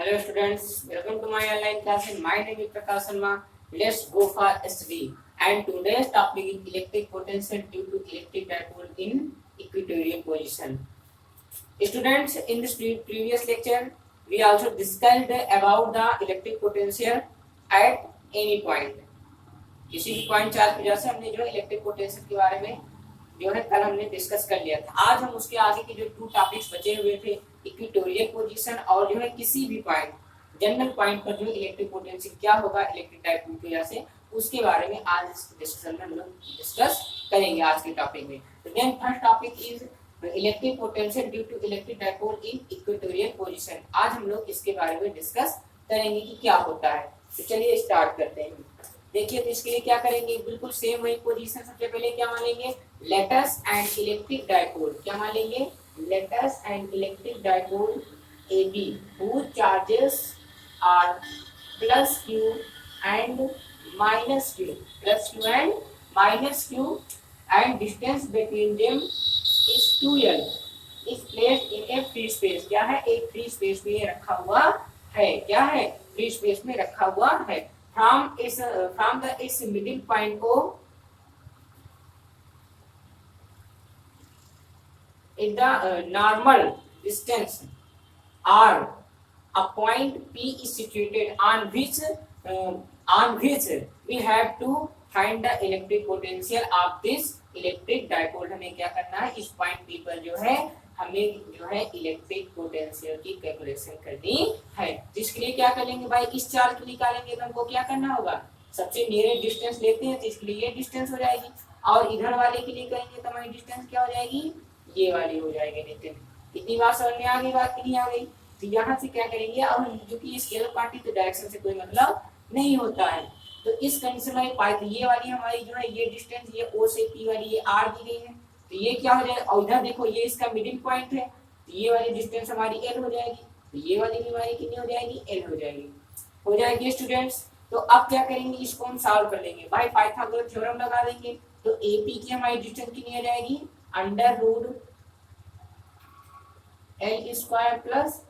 Hello students, welcome to my online class. My name is Prakash Sharma. Let's go for study. And today's topic is electric potential due to electric dipole in equatorial position. Students, in this previous lecture, we also discussed about the electric potential at any point. किसी भी point charge की वजह से हमने जो है electric potential के बारे में जो है कल हमने डिस्कस कर लिया था। आज हम उसके आगे के जो 2 टॉपिक्स बचे हुए थे, इक्वेटोरियल पोजीशन और जो है किसी भी पॉइंट जनरल पॉइंट पर जो इलेक्ट्रिक पोटेंशियल क्या होगा इलेक्ट्रिक डाइपोल की वजह से, उसके बारे में आज इस डिस्कशन में हम लोग डिस्कस करेंगे आज के टॉपिक में। तो then first topic is electric potential due to electric dipole in equatorial position. आज हम लोग इसके बारे में डिस्कस करेंगे कि क्या होता है। तो चलिए स्टार्ट करते हैं। देखिए तो इसके लिए क्या करेंगे, बिल्कुल सेम वही पोजीशन। सबसे पहले क्या मानेंगे, let us and electric dipole. क्या मानेंगे, let us and electric dipole AB whose charges are plus q and minus q, plus q and minus q and distance between them is 2l is placed in a free space। क्या है, एक free space में रखा हुआ है। क्या है, free space में रखा हुआ है। from the its middle point को in the normal distance r a point P is situated on which we have to find the electric potential of this electric dipole। हमें क्या करना है, इस पॉइंट P पर जो है हमें जो है इलेक्ट्रिक पोटेंशियल की कैलकुलेशन करनी है। जिसके लिए क्या करेंगे भाई, इस चार्ज को निकालेंगे तो हमको क्या करना होगा, सबसे नियरेस्ट डिस्टेंस लेते हैं तो इसके लिए ये डिस्टेंस हो जाएगी, और इधर वाले के लिए करेंगे तो हमारी डिस्टेंस क्या हो जाएगी, ये वाली हो जाएगी डिस्टेंस। इतनी बात समझ में आ गई, बात कितनी आ गई। तो यहाँ से क्या करेंगे, अब जो कि स्केलर क्वांटिटी तो डायरेक्शन से कोई मतलब नहीं होता है, तो इस कंडीशन में पाई तो ये वाली हमारी जो है ये डिस्टेंस, ये O से P वाली ये R दी गई है, तो ये क्या हो जाएगा, और इधर देखो ये इसका मिडिल पॉइंट है, तो ये वाली डिस्टेंस हमारी L हो जाएगी, तो ये वाली भी हमारी कितनी हो जाएगी, L हो जाएगी स्टूडेंट्स। तो अब क्या करेंगे, इसको हम सॉल्व कर लेंगे भाई, पाइथागोरस थ्योरम लगा देंगे। तो AP की हमारी डिस्टेंस कितनी आ जाएगी, under root L square plus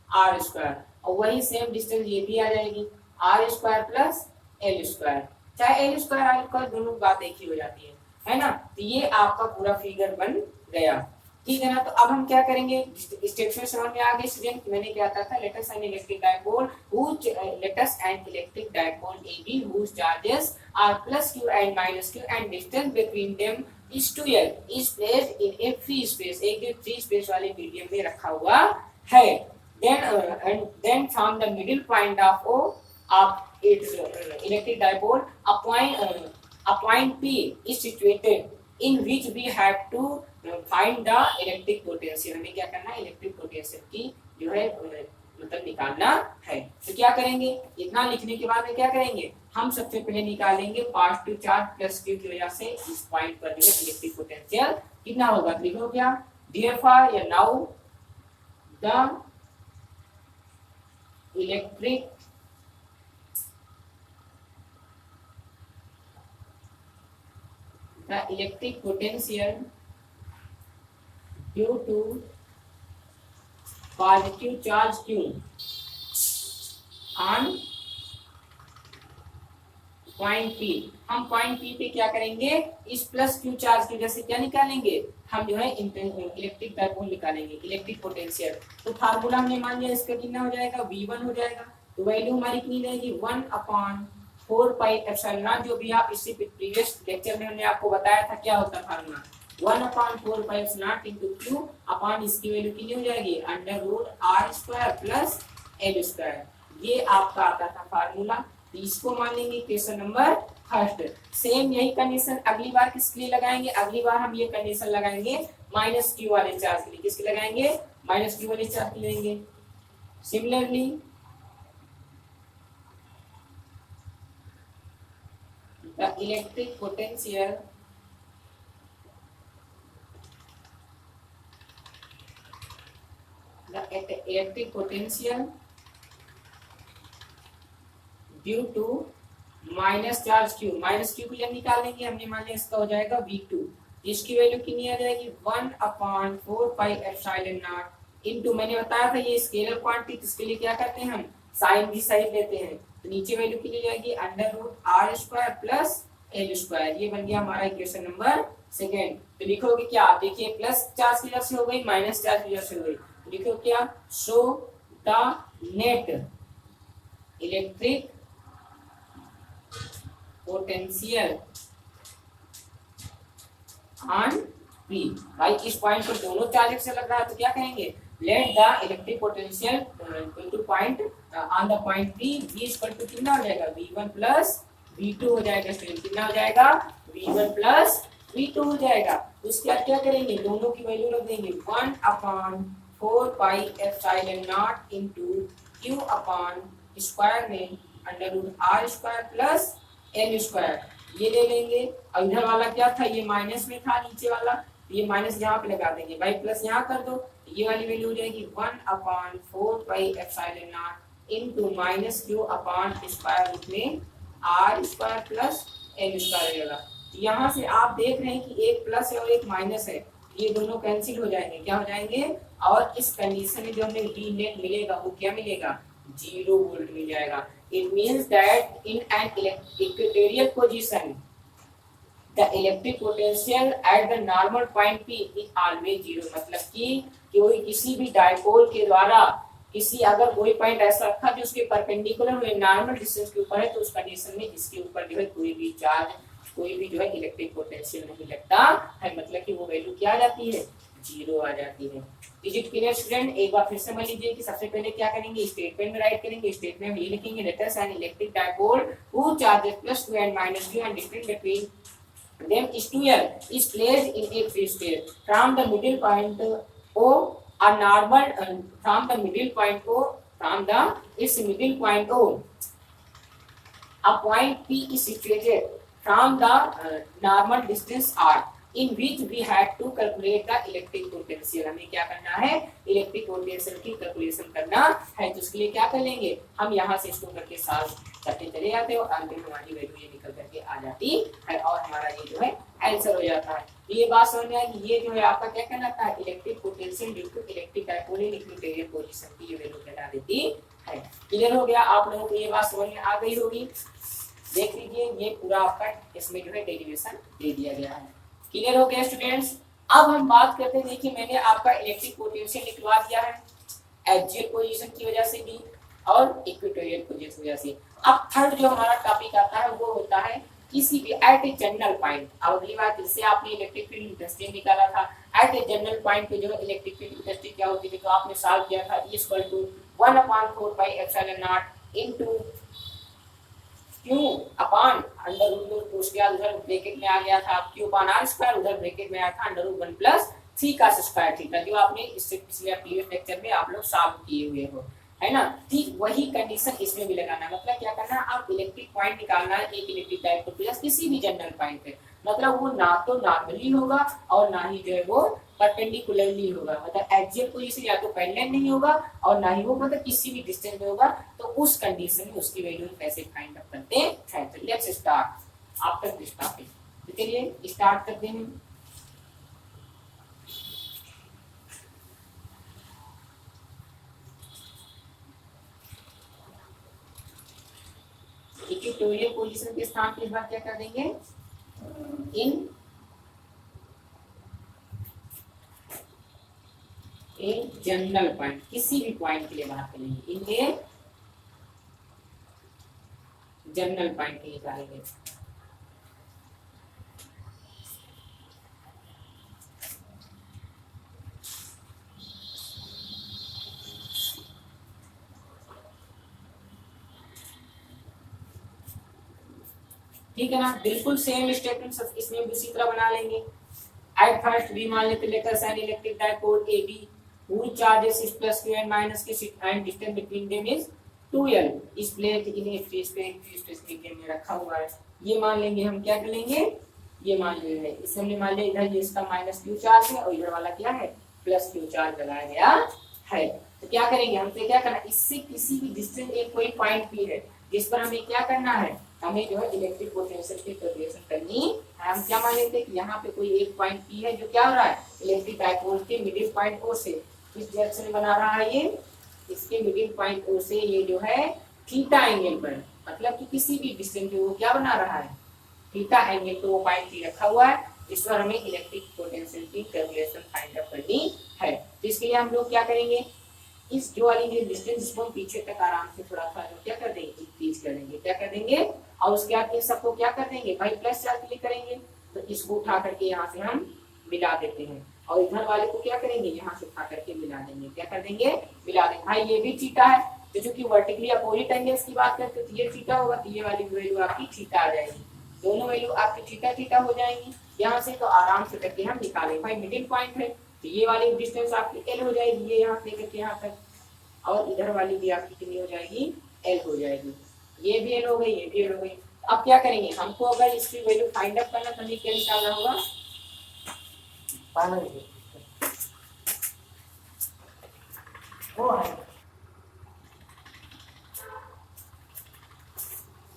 R square, और वही सेम डिस्टेंस ये भी आ जाएगी, R square plus L square. चाहे L स्क्वायर R स्क्वायर दोनों बात एक ही हो जाती है ना। तो ये आपका पूरा फिगर बन गया, ठीक है ना। तो अब हम क्या करेंगे, स्टेप्स में समझ में आ गए स्टूडेंट। मैंने क्या था, let us and electric dipole AB whose charges are plus q and minus q and distance between them is 2l is placed in a free space। एक फ्री स्पेस वाले मीडियम में रखा हुआ है। Then from the middle point of O of its electric dipole a point P is situated in which we have to find the electric potential। हमें क्या करना है, इलेक्ट्रिक पोटेंशियल की जो है मतलब निकालना है। तो क्या करेंगे, इतना लिखने के बाद में क्या करेंगे, हम सबसे पहले निकालेंगे पॉजिटिव चार्ज प्लस q की वजह से इस पॉइंट पर जो है इलेक्ट्रिक पोटेंशियल कितना होगा। तो लिखो क्या, therefore या now the electric potential due to positive charge q on point P। हम पॉइंट P पे क्या करेंगे, इस प्लस q चार्ज की वजह से क्या निकालेंगे, हम जो है इलेक्ट्रिक डाइपोल निकालेंगे, इलेक्ट्रिक पोटेंशियल। तो फार्मूला हमने मान लिया, इसका कितना हो जाएगा, V1 हो जाएगा। तो वैल्यू हमारी कितनी रहेगी, 1/4 पाई एप्सिलॉन नॉट। जो भी आप इससे प्रीवियस लेक्चर में हमने आपको बताया था क्या होता है formula, 1/4 pi epsilon naught into q upon इसकी वैल्यू कितनी हो जाएगी, under root R square plus L square. ये आपका आता था फार्मूला। तो इसको मान लेंगे क्वेश्चन नंबर फर्स्ट। सेम यही कंडीशन अगली बार किसके लिए लगाएंगे, अगली बार हम ये कंडीशन लगाएंगे माइनस q वाले चार्ज के लिए। किसके लगाएंगे, माइनस q वाले चार्ज के लेंगे। Similarly the electric potential due to minus charge q, minus q को जब निकालेंगे हमने मान लिया इसका हो जाएगा V2। इसकी वैल्यू कितनी आ जाएगी, 1/4 पाई एप्सिलॉन नॉट इनटू मैंने बताया था ये स्केलर क्वांटिटी, इसके लिए क्या करते हैं हम साइन की साइड लेते हैं, तो नीचे वैल्यू कितनी जाएगी under root are square plus L square. ये बन गया हमारा इक्वेशन नंबर सेकेंड। तो लिखोगे क्या, आप देखिए प्लस चार्ज की वजह से हो गई, माइनस चार्ज की वजह से हो गई, तो लिखो क्या, show the net electric potential on P. भाई इस पॉइंट पर दोनों चार्ज से लग रहा है तो क्या कहेंगे, let the electric potential to point on the point P B equal to कितना हो जाएगा v1 प्लस v2 हो जाएगा। स्टूडेंट कितना हो जाएगा, v1 प्लस v2 हो जाएगा। उसके बाद क्या करेंगे, दोनों की वैल्यू रख देंगे 1/4 pi epsilon naught into q upon square में under root are square plus L square, ये ले लेंगे। और इधर वाला क्या था, ये माइनस में था नीचे वाला, ये माइनस यहाँ पे लगा देंगे, भाई प्लस यहाँ कर दो, ये वाली वैल्यू हो जाएगी 1/4 pi epsilon naught into minus q upon square root में r square plus L square रहेगा। यहाँ से आप देख रहे हैं कि एक प्लस है और एक माइनस है, ये दोनों कैंसिल हो जाएंगे, क्या हो जाएंगे, और इस कंडीशन में जो हमें V नेट मिलेगा वो क्या मिलेगा, 0 वोल्ट मिल जाएगा। It means that in an equatorial position the electric potential at the normal point P is always 0। मतलब कि कोई किसी भी डायपोल के द्वारा किसी अगर कोई पॉइंट ऐसा रखा जो उसके परपेंडिकुलर हुए नॉर्मल डिस्टेंस के ऊपर है, तो उस कंडीशन में इसके ऊपर जो है कोई भी चार्ज, कोई भी जो है इलेक्ट्रिक पोटेंशियल नहीं लगता है, मतलब कि वो वैल्यू क्या आ जाती है, 0 आ जाती है। Is it clear student? एक बार फिर से मान लीजिए कि सबसे पहले क्या करेंगे, स्टेटमेंट में राइट करेंगे। स्टेटमेंट में ये लिखेंगे, let us an electric dipole whose charges +2 and -2 and distance between them is 2L is placed in a free space from the middle point O a normal from the middle point O from the its middle point O a point P is situated from the normal distance R in which we had to calculate the electric potential। हमें क्या करना है, electric potential की calculation करना है, तो उसके लिए क्या कर लेंगे, हम यहाँ से इसको करके सॉल्व करते चले जाते हैं और अंत में हमारी वैल्यू ये निकल करके आ जाती है और हमारा ये जो है आंसर हो जाता है। ये बात समझ में आई कि ये जो है आपका क्या कहलाता है, electric potential due to electric dipole in equatorial position की ये वैल्यू कहला देती है। क्लियर हो गया आप लोगों को, ये बात समझ में आ गई होगी। देख लीजिए ये पूरा आपका इसमें जो है डेरिवेशन दे दिया गया है। क्लियर हो गया स्टूडेंट्स? अब हम बात करते हैं, देखिए मैंने आपका इलेक्ट्रिक पोटेंशियल निकलवा दिया है एक्सियल पोजीशन की वजह से भी और इक्वेटोरियल पोजीशन की वजह से। अब थर्ड जो हमारा टॉपिक आता है वो होता है किसी भी एट ए जनरल पॉइंट। अब अगली बार जिससे आपने इलेक्ट्रिक फील्ड इंटेंसिटी निकाला था, एट ए जनरल पॉइंट पे जो है इलेक्ट्रिक फील्ड इंटेंसिटी क्या होती है, तो आपने सॉल्व किया था E = 1/4 pi epsilon naught into Q upon under root, उसके बाद उधर ब्रैकेट में आ गया था Q अपॉन R स्क्वायर, उधर ब्रैकेट में आया था अंडर रूट 1 प्लस 3 का स्क्वायर थीटा, जो आपने इससे पिछले प्रीवियस लेक्चर में आप लोग सॉल्व किए हुए हो, है ना। ठीक वही कंडीशन इसमें भी लगाना है। मतलब क्या करना है, आप इलेक्ट्रिक पॉइंट निकालना है एक इलेक्ट्रिक डायपोल प्लस किसी भी जनरल पॉइंट पे, मतलब वो ना तो नॉर्मली होगा और ना ही जो है वो परपेंडिकुलरली होगा, मतलब एक्सियल पोजीशन या तो पैरेलल नहीं होगा और ना ही वो मतलब किसी भी डिस्टेंस में होगा। तो उस कंडीशन में उसकी वैल्यू कैसे फाइंड आउट करते हैं, तो let's start after this topic. तो चलिए स्टार्ट करते हैं। इक्वेटोरियल पोजीशन के स्थान पे इस बार क्या कर देंगे, इन जनरल पॉइंट, किसी भी पॉइंट के लिए बात करेंगे, इन ए जनरल पॉइंट के लिए निकालेंगे। ठीक है ना, बिल्कुल सेम स्टेटमेंट सब इसमें भी उसी तरह बना लेंगे। एट फर्स्ट भी मान लेते लेकर an electric dipole AB whose charges is +Q and -Q and distance between them is 2L is placed in a free space medium में रखा हुआ है। ये मान लेंगे हम, क्या कर लेंगे, ये मान लेंगे, इससे हमने मान लिया इधर ये इसका -Q चार्ज है और इधर वाला क्या है, +Q चार्ज लगाया गया है। तो क्या करेंगे, हमसे क्या करना, इससे किसी भी डिस्टेंस एक कोई पॉइंट P है जिस पर हमें क्या करना है, हमें जो है इलेक्ट्रिक पोटेंशियल की कैलकुलेशन करनी है। हम क्या मान लेते हैं कि यहाँ पे कोई एक पॉइंट P है जो क्या हो रहा है, इलेक्ट्रिक डायपोल के मिडिल पॉइंट O से किस डायरेक्शन में बना रहा है ये, इसके मिडिल पॉइंट ओ से ये जो है थीटा एंगल पर, मतलब कि किसी भी डिस्टेंस पे वो क्या बना रहा है, थीटा एंगल पे वो पॉइंट P रखा हुआ है। इस पर हमें इलेक्ट्रिक पोटेंशियल की कैलकुलेशन फाइंड आउट करनी है। तो इसके लिए हम लोग क्या करेंगे, इस जो वाली जो डिस्टेंस इसको हम पीछे तक आराम से थोड़ा सा जो क्या कर देंगे, इंक्रीज कर देंगे, क्या कर देंगे, और उसके बाद इन सबको क्या कर देंगे भाई, प्लस चार्ज क्लिक करेंगे। तो इसको उठा करके यहाँ से हम मिला देते हैं, और इधर वाले को क्या करेंगे, यहाँ से उठा करके मिला देंगे, क्या कर देंगे, मिला देंगे। भाई ये भी थीटा है, तो जो कि वर्टिकली अपोजिट एंगल्स की बात करते हैं तो ये थीटा होगा, तो ये वाली वैल्यू आपकी थीटा आ जाएगी, दोनों वैल्यू आपकी थीटा थीटा हो जाएंगी यहाँ से। तो आराम से करके हम निकालेंगे। भाई मिडिल पॉइंट है तो ये वाली डिस्टेंस आपकी एल हो जाएगी, ये यहाँ से लेकर के यहाँ तक, और इधर वाली भी आपकी कितनी हो जाएगी, एल हो जाएगी। ये भी एल हो गई, ये भी एल हो गई। अब क्या करेंगे, हमको अगर इसकी वैल्यू फाइंड आउट करना तो हमें क्या निकालना होगा, वो है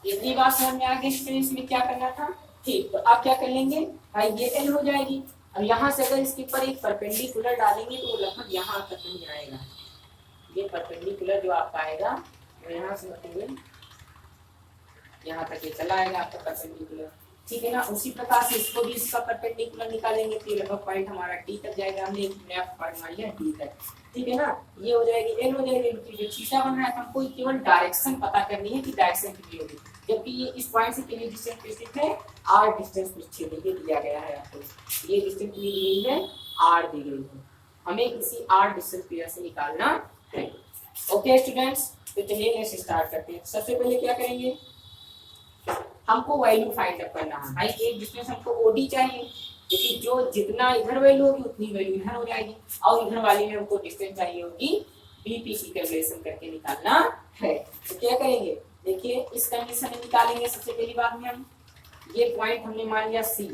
इतनी बात समझ में आ गई। स्ट्रेस में क्या करना था, ठीक। तो आप क्या कर लेंगे भाई, ये एल हो जाएगी। अब यहाँ से अगर इसके ऊपर एक परपेंडिकुलर डालेंगे तो वो लगभग यहाँ तक नहीं आएगा, ये परपेंडिकुलर जो आपका आएगा वो यहाँ से मतलब यहाँ तक ये चला आएगा आपका परपेंडिकुलर, ठीक है ना। उसी प्रकार से इसको भी इसका परपेंडिकुलर निकालेंगे तो लगभग पॉइंट हमारा डी तक जाएगा, हमने एक नया पॉइंट मार लिया डी तक, ठीक है ना। ये हो जाएगी एल हो जाएगी, जो थीटा बन रहा है हमको केवल डायरेक्शन पता करनी है कि डायरेक्शन कितनी होगी, जबकि ये इस पॉइंट से कितनी डिस्टेंस पे स्थित है, आर डिस्टेंस पे स्थित है, ये दिया गया है आपको, ये डिस्टेंस दी गई है, आर दी गई है, हमें इसी आर डिस्टेंस पे से निकालना है। ओके स्टूडेंट्स, तो चलिए लेट्स स्टार्ट करते हैं। सबसे पहले क्या करेंगे, हमको वैल्यू फाइंड आउट करना है। भाई एक डिस्टेंस हमको ओडी चाहिए, क्योंकि जो जितना इधर वैल्यू होगी उतनी वैल्यू इधर हो जाएगी, और इधर वाली में हमको डिस्टेंस चाहिए होगी बीपी की कैलकुलेशन करके निकालना है। तो क्या करेंगे, देखिए इस कंडीशन में निकालेंगे। सबसे पहली बात में हम ये पॉइंट हमने मान लिया सी,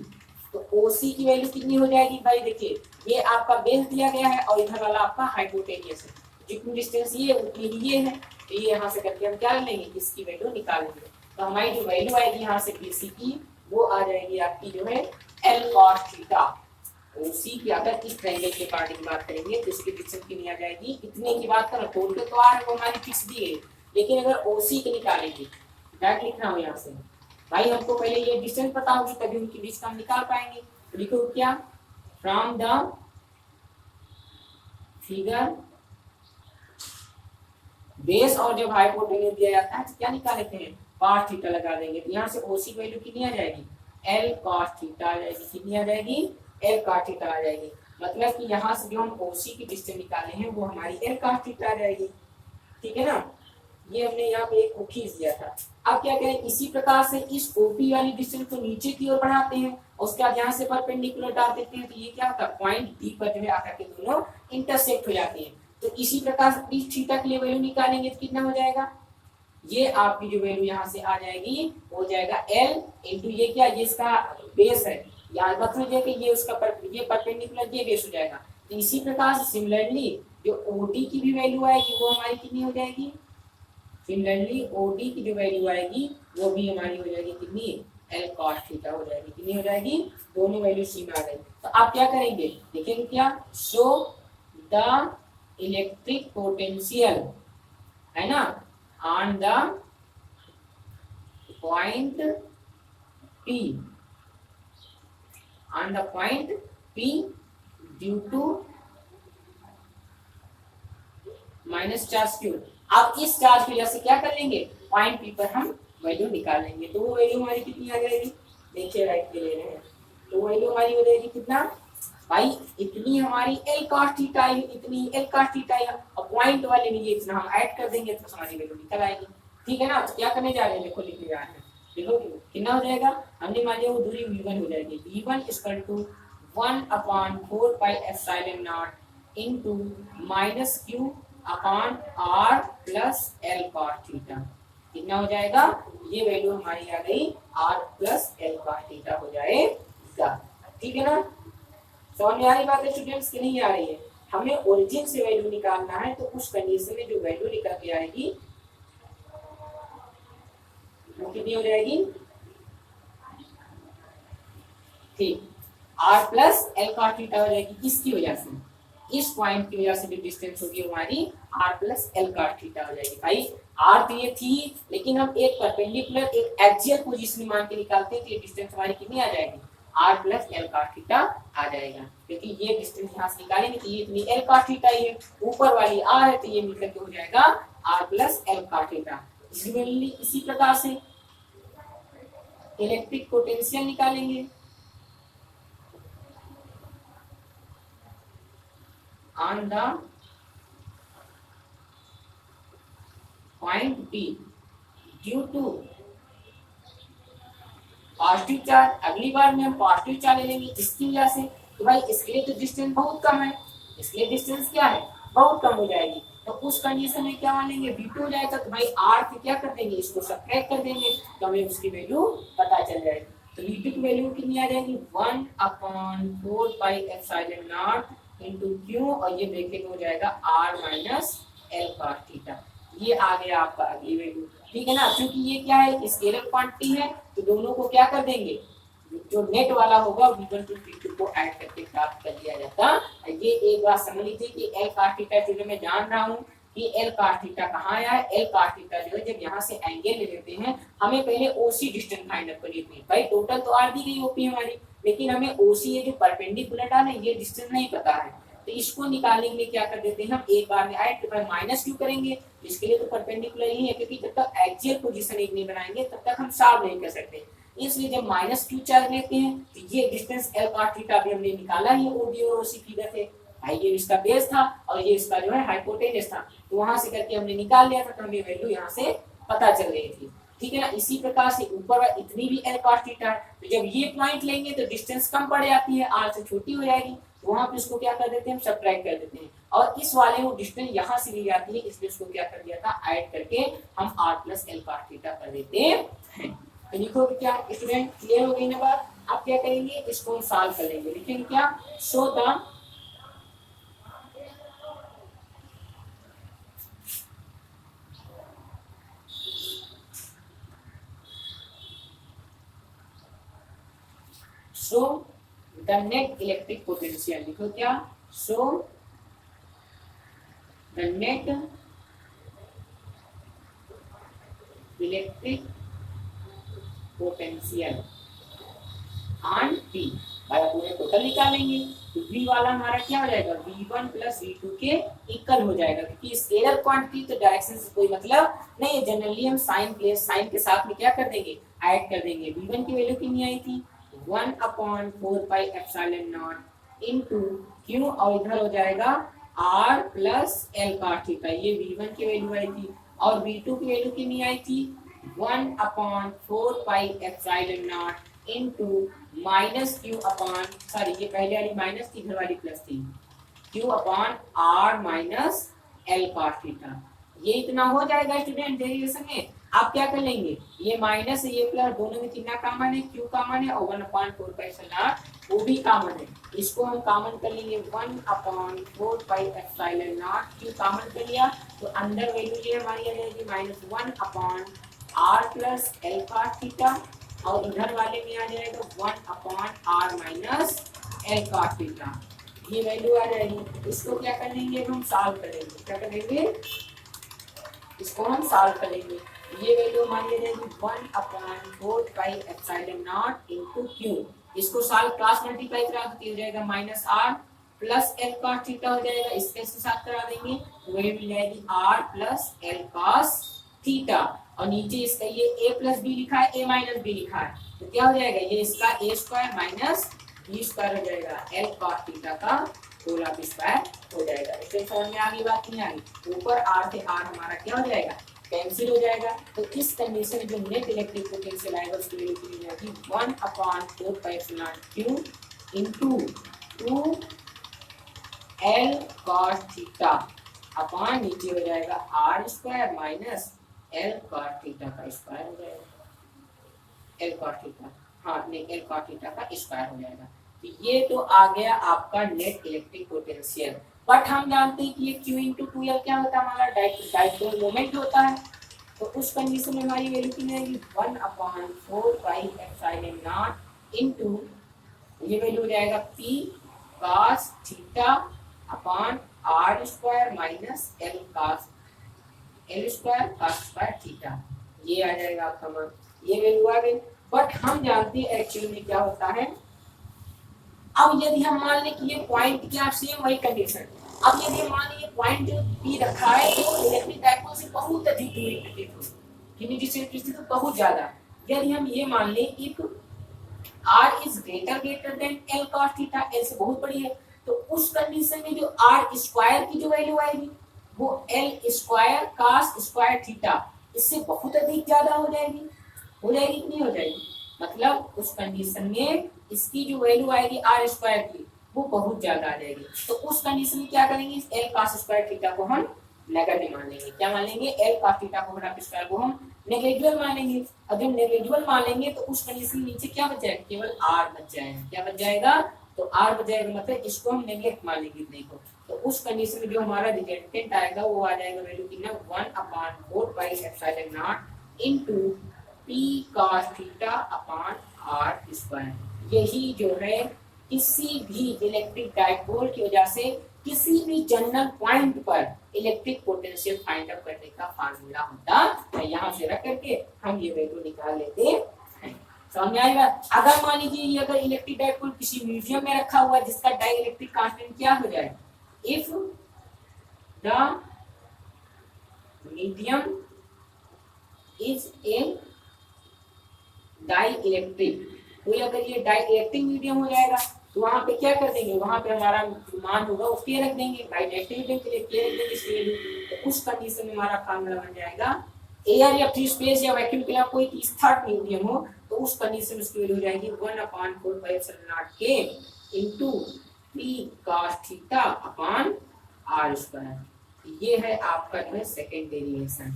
तो ओसी की वैल्यू कितनी हो जाएगी भाई, देखिए ये आपका बेस दिया गया है और इधर वाला आपका हाइपोटेनियस है, जितनी डिस्टेंस ये उतनी ही ये है, तो ये यहाँ से करके हम क्या लेंगे, इसकी वैल्यू निकालेंगे। तो हमारी जो वैल्यू आएगी यहाँ से बीसी की, वो आ जाएगी आपकी जो है एल कॉस थीटा। ओसी की अगर इस ट्रायंगल के पार्ट की बात करेंगे तो इसकी डिस्टेंस कितनी आ जाएगी, इतने की बात करो, टोटल तो आ रहा है वो हमारी फिक्स दी गई, लेकिन अगर ओसी की निकालेंगे, डायरेक्ट लिखना हो यहाँ से भाई, हमको पहले ये डिस्टेंस पता होगी तभी उनकी बीच का हम निकाल पाएंगे। तो लिखो क्या, फ्रॉम द फिगर बेस, और जब हाइपोटेन्यूज दिया जाता है तो क्या निकाल लेते हैं, cos थीटा लगा देंगे। तो यहाँ से ओसी की वैल्यू कितनी आ जाएगी, एल cos थीटा आ जाएगी, कितनी आ जाएगी, एल cos थीटा आ जाएगी। मतलब कि यहाँ से जो हम ओसी की डिस्टेंस निकाले हैं वो हमारी एल cos थीटा आ जाएगी, ठीक है ना। ये हमने यहाँ पे एक खींच दिया था। अब क्या करें, इसी प्रकार से इस ओपी वाली डिस्टेंस को नीचे की ओर बढ़ाते हैं, उसके बाद यहाँ से परपेंडिकुलर डाल देते हैं, तो ये क्या होता है, पॉइंट डी पर जो है आकर के दोनों इंटरसेक्ट हो जाते हैं। तो इसी प्रकार से इस थीटा के लिए वैल्यू निकालेंगे तो कितना हो जाएगा, ये आपकी जो वैल्यू यहाँ से आ जाएगी हो जाएगा एल इंटू ये क्या, ये इसका बेस है, याद रख लीजिए कि ये उसका ये परपेंडिकुलर ये बेस हो जाएगा। तो इसी प्रकार से सिमिलरली जो ओडी की भी वैल्यू आएगी वो हमारी कितनी हो जाएगी, सिमिलरली ओडी की जो वैल्यू आएगी वो भी हमारी हो जाएगी कितनी, एल कॉस थीटा हो जाएगी, कितनी हो जाएगी, दोनों वैल्यू सी में आ गई। तो आप क्या करेंगे, देखेंगे क्या, शो द इलेक्ट्रिक पोटेंशियल है ना on the point P, on the point P due to minus charge Q. अब इस चार्ज की वजह से क्या कर लेंगे, पॉइंट P पर हम वैल्यू निकाल लेंगे। तो वो वैल्यू हमारी कितनी आ जाएगी, देखिए राइट पे ले रहे हैं, तो वैल्यू हमारी हो जाएगी कितना भाई, इतनी हमारी एल कॉस थीटा आई, इतनी एल कॉस थीटा आई, और पॉइंट वाले में ये इतना हम ऐड कर देंगे तो हमारी वैल्यू निकल आएगी, ठीक है ना। तो क्या करने जा रहे हैं, देखो लिखने जा रहे हैं, देखो कितना हो जाएगा, हमने मान लिया वो दूरी v1 हो जाएगी, v1 equal to 1/4 pi epsilon naught into minus q upon r plus L cos theta, कितना हो जाएगा, ये वैल्यू हमारी आ गई r plus L cos theta हो जाएगा, ठीक है ना। समझ में आ रही बात है स्टूडेंट्स की नहीं आ रही है, हमें ओरिजिन से वैल्यू निकालना है, तो उस कंडीशन में जो वैल्यू निकल के आएगी वो कितनी हो जाएगी, ठीक, r plus L cos theta हो जाएगी, किसकी वजह से, इस पॉइंट की वजह से जो डिस्टेंस होगी हमारी r plus l cos theta हो जाएगी। भाई r तो ये थी, लेकिन हम एक परपेंडिकुलर एक एक्सियल पोजीशन मान के निकालते हैं तो ये डिस्टेंस हमारी कितनी आ जाएगी, r plus l cos theta आ जाएगा। क्योंकि ये डिस्टेंस यहाँ से निकालेंगे तो ये इतनी एल cos थीटा ही है, ऊपर वाली r है तो ये मिलकर के हो जाएगा r plus l cos theta. इसी प्रकार से इलेक्ट्रिक पोटेंशियल निकालेंगे on the point P due to positive charge. अगली बार में हम पॉजिटिव चार्ज ले लेंगे इसकी वजह से, तो भाई इसके लिए तो डिस्टेंस बहुत कम है, इसलिए डिस्टेंस क्या है, बहुत कम हो जाएगी। तो उस कंडीशन में क्या मान लेंगे, v2 हो जाएगा, तो भाई r से क्या कर देंगे, इसको सब्ट्रैक्ट कर देंगे तो हमें उसकी वैल्यू पता चल जाएगी। तो v2 की वैल्यू कितनी आ जाएगी, 1/4 pi epsilon naught into q, और ये देखेंगे हो जाएगा r minus L cos theta. ये आ गया आपका अगली वैल्यू, ठीक है ना। क्योंकि ये क्या है, स्केलर क्वांटिटी है, तो दोनों को क्या कर देंगे, जो नेट वाला होगा v1 टू v2 को ऐड करके प्राप्त कर लिया जाता। ये एक बात समझ लीजिए कि एल cos थीटा जो मैं जान रहा हूँ कि एल cos थीटा कहाँ आया है। एल cos थीटा जो है जब यहाँ से एंगल ले लेते हैं, हमें पहले ओसी डिस्टेंस फाइंड आउट करनी थी। भाई टोटल तो आर दी गई ओपी हमारी, लेकिन हमें ओसी ये जो परपेंडिकुलर था ना, ये डिस्टेंस नहीं पता है, तो इसको निकालने के लिए क्या कर देते हैं हम, एक बार में ऐड के बाद माइनस क्यों करेंगे, इसके लिए तो परपेंडिकुलर ही है, क्योंकि जब तक एक्सियल पोजीशन एक नहीं बनाएंगे तब तक हम सॉल्व नहीं कर सकते। इसलिए जब माइनस क्यू चार्ज लेते हैं तो ये डिस्टेंस एल cos थीटा भी हमने निकाला ही ओडी और ओसी फिगर थे। भाई ये इसका बेस था और ये इसका जो है हाइपोटेनस था, तो वहां से करके हमने निकाल लिया था, तो हमें वैल्यू यहाँ से पता चल रही थी, ठीक है ना। इसी प्रकार से ऊपर इतनी भी एल cos थीटा है, तो जब ये पॉइंट लेंगे तो डिस्टेंस कम पड़ जाती है, r से छोटी हो जाएगी, तो वहां पे इसको क्या कर देते हैं, हम सब्ट्रैक्ट कर देते हैं, और इस वाले वो डिस्टेंस यहाँ से ली जाती है, इसलिए इसको क्या कर दिया था, ऐड करके हम r plus l cos theta कर देते हैं। तो लिखो क्या स्टूडेंट, क्लियर हो गई ना बात। आप क्या करेंगे, इसको हम सॉल्व कर लेंगे, लिखेंगे क्या, show the show the net electric potential. लिखो क्या, show the net electric potential on P। भाई पूरे टोटल निकालेंगे तो V वाला हमारा क्या हो जाएगा, V1 प्लस V2 के इक्वल हो जाएगा, क्योंकि स्केलर क्वांटिटी तो डायरेक्शन से कोई मतलब नहीं है, जनरली हम साइन प्लस साइन के साथ में क्या कर देंगे, ऐड कर देंगे। V1 की वैल्यू कितनी आई थी, 1/4 pi epsilon naught into Q, और इधर हो जाएगा R plus l cos theta, ये V1 की वैल्यू आई थी, और V2 की वैल्यू कितनी आई थी, 1/4 pi epsilon naught into minus Q upon, sorry ये पहले वाली माइनस थी, इधर वाली प्लस थी, Q upon R minus L cos theta. ये इतना हो जाएगा स्टूडेंट डेरिवेशन में। आप क्या कर लेंगे, ये माइनस ये प्लस दोनों में कितना कॉमन है, क्यू कॉमन है, और 1/4 पाई एप्सिलॉन वो भी कॉमन है, इसको हम कॉमन कर लेंगे, 1/4 pi epsilon not, Q common कर लिया तो अंदर वैल्यू ये हमारी आ जाएगी -1/r plus l cos theta, और इधर वाले में आ जाएगा 1/r minus L cos theta, ये वैल्यू आ जाएगी। इसको क्या कर लेंगे, हम सॉल्व करेंगे, क्या करेंगे, इसको हम सॉल्व करेंगे, ये वैल्यू हमारी आ जाएगी 1/4 pi epsilon naught into Q. इसको सॉल्व क्रॉस मल्टीप्लाई करा तो हो जाएगा -r plus l cos theta हो जाएगा, इसके साथ करा देंगे तो वही मिल जाएगी r plus l cos theta, और नीचे इसका ये a प्लस बी लिखा है, a माइनस बी लिखा है, तो क्या हो जाएगा, ये इसका a square minus B square हो जाएगा, एल cos थीटा का होल स्क्वायर हो जाएगा। इससे समझ में आ गई बात, नहीं आ गई, ऊपर r से r हमारा क्या हो जाएगा, कैंसिल हो जाएगा। तो इस कंडीशन में जो नेट इलेक्ट्रिक पोटेंशियल आएगा उसकी वैल्यू कितनी जाएगी, 1/4 pi epsilon q into 2 L cos theta upon नीचे हो जाएगा r square minus L cos theta का स्क्वायर हो जाएगा, एल cos थीटा, हाँ नहीं एल cos थीटा का स्क्वायर हो जाएगा। तो ये तो आ गया आपका नेट इलेक्ट्रिक पोटेंशियल। बट हम जानते हैं कि ये Q इंटू 2L क्या होता है, हमारा डाइपोल मोमेंट होता है, तो उस कंडीशन में हमारी वैल्यू कितनी आएगी, 1/4 पाई एप्सिलॉन नॉट इनटू ये वैल्यू हो जाएगा P cos theta upon R square minus L square cos square theta, ये आ जाएगा आपका मान, ये वैल्यू आ गई। बट हम जानते हैं एक्चुअली में क्या होता है। अब यदि हम मान लें कि ये पॉइंट क्या सेम वही कंडीशन, अब यदि हम मान लें ये पॉइंट जो पी रखा है वो इलेक्ट्रिक डायपोल से बहुत अधिक दूरी पे स्थित हो, कितनी डिस्टेंस पे स्थित हो, बहुत ज्यादा। यदि हम ये मान लें if r is greater than l cos theta, l से बहुत बड़ी है, तो उस कंडीशन में जो r स्क्वायर की जो वैल्यू आएगी वो l square cos square theta इससे बहुत अधिक ज्यादा हो जाएगी कि नहीं हो जाएगी। मतलब उस कंडीशन में इसकी जो वैल्यू आएगी r स्क्वायर की वो बहुत ज्यादा आ जाएगी। तो उस कंडीशन में क्या करेंगे, इस l cos स्क्वायर थीटा को हम नेगेटिव मान लेंगे। क्या मान लेंगे, l cos थीटा को घटा स्क्वायर को हम नेगेटिव मानेंगे। अब जब नेगेटिव मान लेंगे तो उस कंडीशन नीचे क्या बच जाएगा, केवल r बच जाएगा। क्या बच जाएगा, तो r बच जाएगा, मतलब इसको हम नेगलेक्ट मान लेंगे इतने को। तो उस कंडीशन में जो हमारा रिजल्टेंट आएगा वो आ जाएगा वैल्यू कितना, 1/4 pi epsilon naught into p cos theta upon r square. यही जो है किसी भी इलेक्ट्रिक डायपोल की वजह से किसी भी जनरल पॉइंट पर इलेक्ट्रिक पोटेंशियल फाइंड आउट करने का फार्मूला होता है। यहाँ से रख करके हम ये वैल्यू निकाल लेते हैं, समझ में आएगा। अगर मान लीजिए ये अगर इलेक्ट्रिक डायपोल किसी म्यूजियम में रखा हुआ जिसका डाइलेक्ट्रिक कांस्टेंट क्या हो जाए, if the medium is a dielectric, कोई अगर ये डाइलेक्ट्रिक मीडियम हो जाएगा तो वहां पे क्या कर देंगे, वहां पे हमारा मान होगा वो के रख देंगे, डाइलेक्ट्रिक मीडियम के लिए के रख देंगे इसलिए। तो उस कंडीशन में हमारा फार्मूला बन जाएगा, एयर या फ्री स्पेस या वैक्यूम के लिए कोई थर्ड मीडियम हो तो उस कंडीशन में उसकी वैल्यू हो जाएगी 1/4 पाई एप्सिलॉन नॉट के into p cos theta upon r square. ये है आपका जो है सेकंड डेरिवेशन।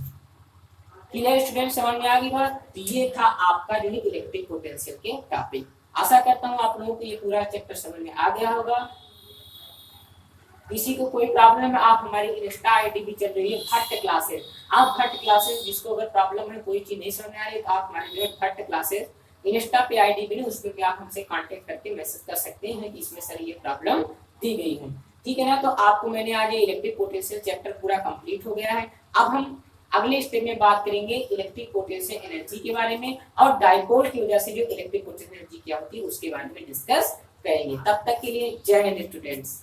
क्लियर स्टूडेंट, समझ में आ गई बात। तो ये था आपका जो है इलेक्ट्रिक पोटेंशियल के टॉपिक। आशा करता हूँ आप लोगों को ये पूरा चैप्टर समझ में आ गया होगा। किसी को कोई प्रॉब्लम है आप हमारी इंस्टा आईडी भी चल रही है भट्ट क्लासेस, आप भट्ट क्लासेस जिसको अगर प्रॉब्लम है कोई चीज नहीं समझ में आ रही तो आप हमारे जो भट्ट क्लासेस इंस्टा पे आईडी भी नहीं, उस पर आप हमसे कांटेक्ट करके मैसेज कर सकते हैं कि इसमें सर ये प्रॉब्लम दी गई है, ठीक है ना। तो आपको मैंने आज ये इलेक्ट्रिक पोटेंशियल चैप्टर पूरा कंप्लीट हो गया है। अब हम अगले स्टेप में बात करेंगे इलेक्ट्रिक पोटेंशियल एनर्जी के बारे में और डाइपोल की वजह से जो इलेक्ट्रिक पोटेंशियल एनर्जी क्या होती है उसके बारे में डिस्कस करेंगे। तब तक के लिए जय हिंद स्टूडेंट्स।